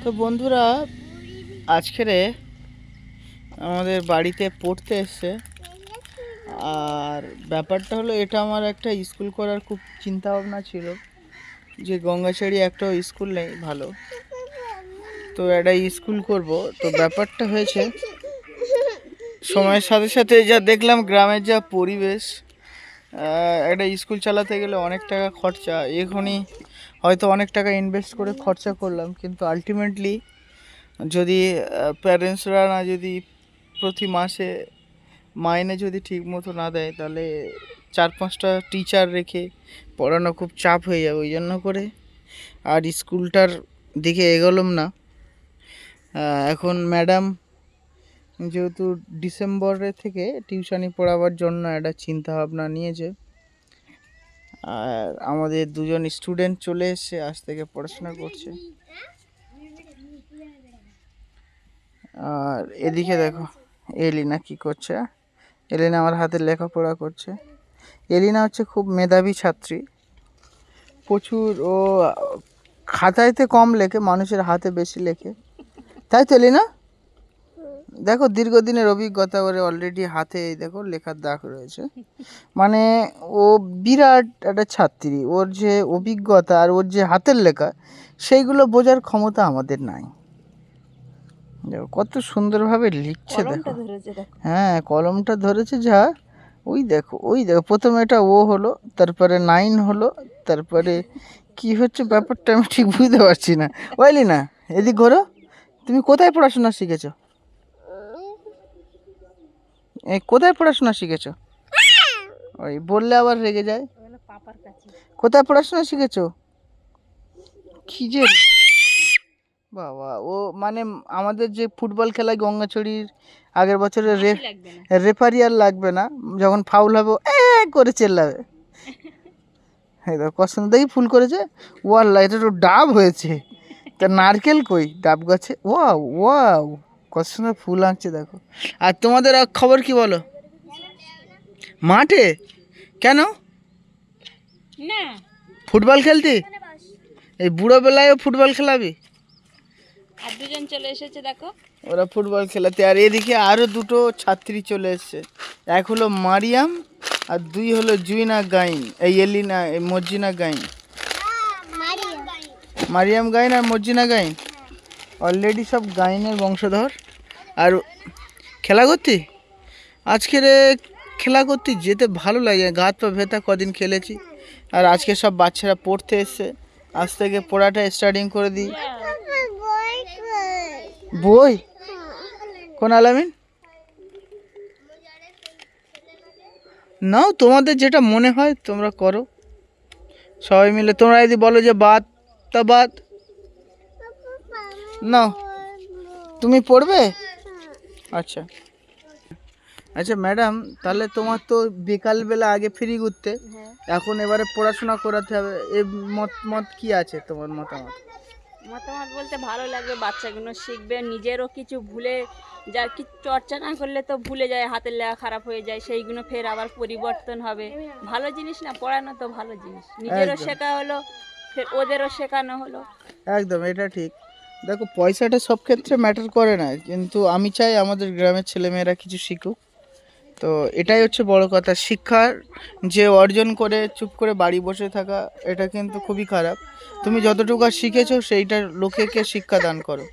তো বন্ধুরা, আজকের আমাদের বাড়িতে পড়তে এসছে। আর ব্যাপারটা হলো, এটা আমার একটা স্কুল করার খুব চিন্তা ভাবনা ছিল যে গঙ্গাচারী একটাও স্কুল নেই ভালো, তো একটা স্কুল করব। তো ব্যাপারটা হয়েছে, সময়ের সাথে সাথে যা দেখলাম গ্রামের যা পরিবেশ, একটা স্কুল চালাতে গেলে অনেক টাকা খরচা। এখনই হয়তো অনেক টাকা ইনভেস্ট করে খরচা করলাম, কিন্তু আলটিমেটলি যদি প্যারেন্টসরা না যদি প্রতি মাসে মাইনে যদি ঠিক মতো না দেয়, তাহলে 4-5টা টিচার রেখে পড়ানো খুব চাপ হয়ে যাবে। ওই জন্য করে আর স্কুলটার দিকে এগোলাম না। এখন ম্যাডাম যেহেতু ডিসেম্বরের থেকে টিউশনি পড়াবার জন্য একটা চিন্তা ভাবনা নিয়েছে, আর আমাদের দুজন স্টুডেন্ট চলে এসছে, আজ থেকে পড়াশোনা করছে। আর এদিকে দেখো এলিনা কি করছে। এলিনা আমার হাতে লেখাপড়া করছে। এলিনা হচ্ছে খুব মেধাবী ছাত্রী, প্রচুর ও খাতায়তে কম লেখে, মানুষের হাতে বেশি লেখে। তাই তো এলিনা? দেখো দীর্ঘদিনের অভিজ্ঞতা করে অলরেডি হাতে এই দেখো লেখার দাগ রয়েছে। মানে ও বিরাট একটা ছাত্রী, ওর যে অভিজ্ঞতা আর ওর যে হাতের লেখা, সেইগুলো বোঝার ক্ষমতা আমাদের নাই। দেখো কত সুন্দরভাবে লিখছে, দেখো। হ্যাঁ, কলমটা ধরেছে যা। ওই দেখো প্রথমে এটা ও হলো, তারপরে 9 হলো, তারপরে কি হচ্ছে ব্যাপারটা আমি ঠিক বুঝতে পারছি না। বুঝলি না, এদিক ঘোরো। তুমি কোথায় পড়াশোনা শিখেছো? কোথায় পড়াশোনা শিখেছো? ওই বললে আবার রেগে যায়। কোথায় পড়াশোনা শিখেছো? কি যে বাবা, ও মানে আমাদের যে ফুটবল খেলায় গঙ্গাছড়ির আগের বছরের রেফারি আর লাগবে না, যখন ফাউল হবে করে চেল্লাবে। হ্যাঁ দেখো কত সুন্দর দেখি ফুল করেছে। ওয়াল্লা, এটা তো ডাব হয়েছে। তা নারকেল কই ডাব গাছে? ওয়াও ওয়াও, কত সুন্দর ফুল আঁকছে দেখো। আর তোমাদের খবর কি বলো? মাঠে কেন? না, ফুটবল খেলতে? এই বুড়ো বেলায়ও ফুটবল খেলাবি? আর দুজন চলে এসেছে দেখো, ওরা ফুটবল খেলাতে। আর এদিকে আরও দুটো ছাত্রী চলে এসছে। এক হলো মারিয়াম, আর 2 হলো জুইনা গাইন, এই এলিনা, এই মর্জিনা গাইন। মারিয়াম গাইন আর মর্জিনা গাইন অলরেডি সব গাইনের বংশধর। আর খেলা করতে আজকের খেলা করতে যেতে ভালো লাগে, গা হাত পা ভেতা, কদিন খেলেছি। আর আজকে সব বাচ্চারা পড়তে এসছে, আজ থেকে পড়াটা স্টার্টিং করে দিই। বই কোন আলামিন? নাও, তোমাদের যেটা মনে হয় তোমরা করো সবাই মিলে। তোমরা যদি বলো যে বাদ, তা বাদ নাও। তুমি পড়বে? আচ্ছা আচ্ছা ম্যাডাম, তাহলে তোমার তো বিকালবেলা আগে ফ্রি ঘুরতে, এখন এবারে পড়াশোনা করাতে হবে। এ মত কি আছে তোমার মতামত? মতামত বলতে ভালো লাগবে, বাচ্চাগুলো শিখবে, নিজেরও কিছু ভুলে যা, কিছু চর্চা না করলে তো ভুলে যায়, হাতের লেখা খারাপ হয়ে যায়, সেইগুলো ফের আবার পরিবর্তন হবে। ভালো জিনিস না, পড়ানো তো ভালো জিনিস, নিজেরও শেখা হলো, ফের ওদেরও শেখানো হলো। একদম, এটা ঠিক। দেখো পয়সাটা সব ক্ষেত্রে ম্যাটার করে না, কিন্তু আমি চাই আমাদের গ্রামের ছেলেমেয়েরা কিছু শিখুক। তো এটাই হচ্ছে বড় কথা। শিক্ষার যে অর্জন করে চুপ করে বাড়ি বসে থাকা, এটা কিন্তু খুবই খারাপ। তুমি যতটুকু শিখেছো সেইটার লোকেকে শিক্ষা দান করো।